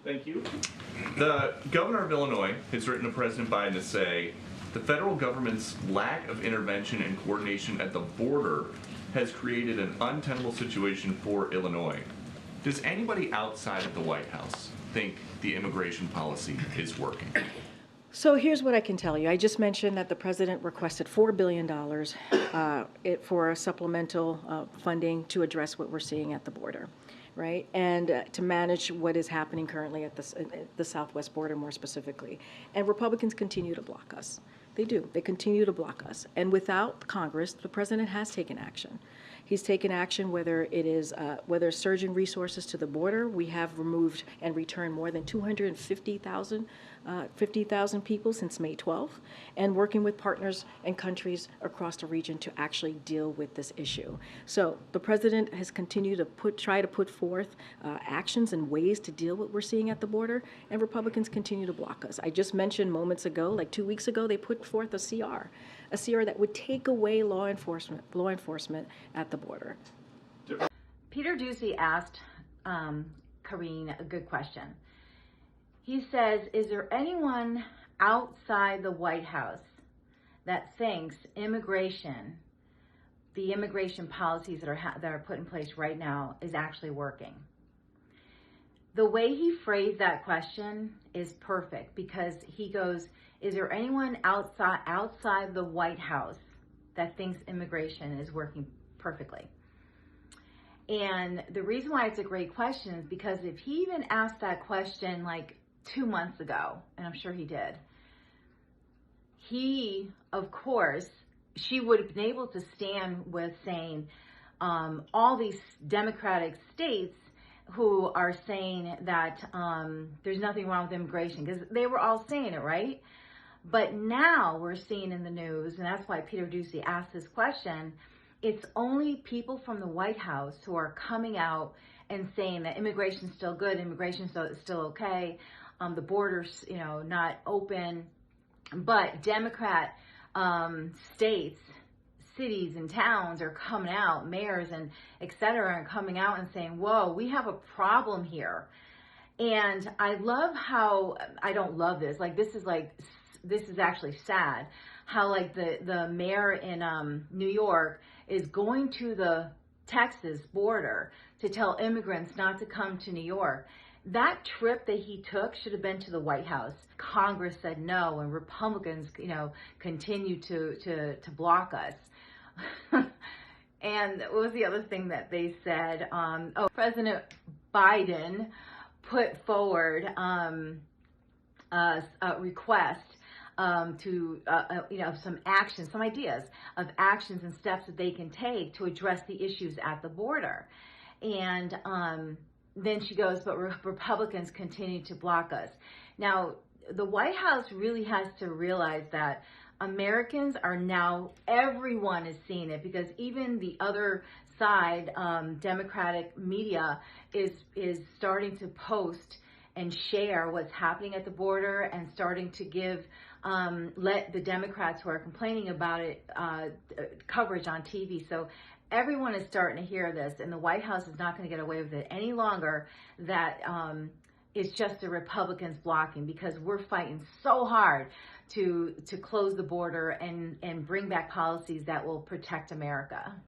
Thank you. The governor of Illinois has written to President Biden to say the federal government's lack of intervention and coordination at the border has created an untenable situation for Illinois. Does anybody outside of the White House think the immigration policy is working? So here's what I can tell you. I just mentioned that the president requested $4 billion for supplemental funding to address what we're seeing at the border, right? And to manage what is happening currently at the southwest border more specifically. And Republicans continue to block us. They do. They continue to block us. And without Congress, the president has taken action. He's taken action whether it is surging resources to the border. We have removed and returned more than 250,000 people since May 12th, and working with partners and countries across the region to actually deal with this issue. So the president has continued to try to put forth actions and ways to deal with what we're seeing at the border, and Republicans continue to block us. I just mentioned moments ago, like 2 weeks ago, they put forth a CR that would take away law enforcement at the border. Peter Doocy asked Karine a good question. He says, is there anyone outside the White House that thinks the immigration policies that are put in place right now is actually working? The way he phrased that question is perfect, because he goes, is there anyone outside the White House that thinks immigration is working perfectly? And the reason why it's a great question is because if he even asked that question like 2 months ago, and I'm sure he did, she would have been able to stand with saying all these Democratic states who are saying that there's nothing wrong with immigration, because they were all saying it, right? But now we're seeing in the news, and that's why Peter Doocy asked this question, it's only people from the White House who are coming out and saying that immigration's still good, immigration's still okay, the border's not open, but Democrat states, cities and towns are coming out, mayors and et cetera, are coming out and saying, whoa, we have a problem here. And I love how, I don't love this, this is actually sad, how like the mayor in New York is going to the Texas border to tell immigrants not to come to New York. That trip that he took should have been to the White House. Congress said no, and Republicans, continue to block us. And what was the other thing that they said? President Biden put forward a request some actions, some ideas of actions and steps that they can take to address the issues at the border. And then she goes, but Republicans continue to block us. Now, the White House really has to realize that Americans are now, everyone is seeing it, because even the other side, Democratic media, is starting to post and share what's happening at the border, and starting to give, let the Democrats who are complaining about it coverage on TV. So everyone is starting to hear this, and the White House is not going to get away with it any longer, that it's just the Republicans blocking, because we're fighting so hard to close the border and bring back policies that will protect America.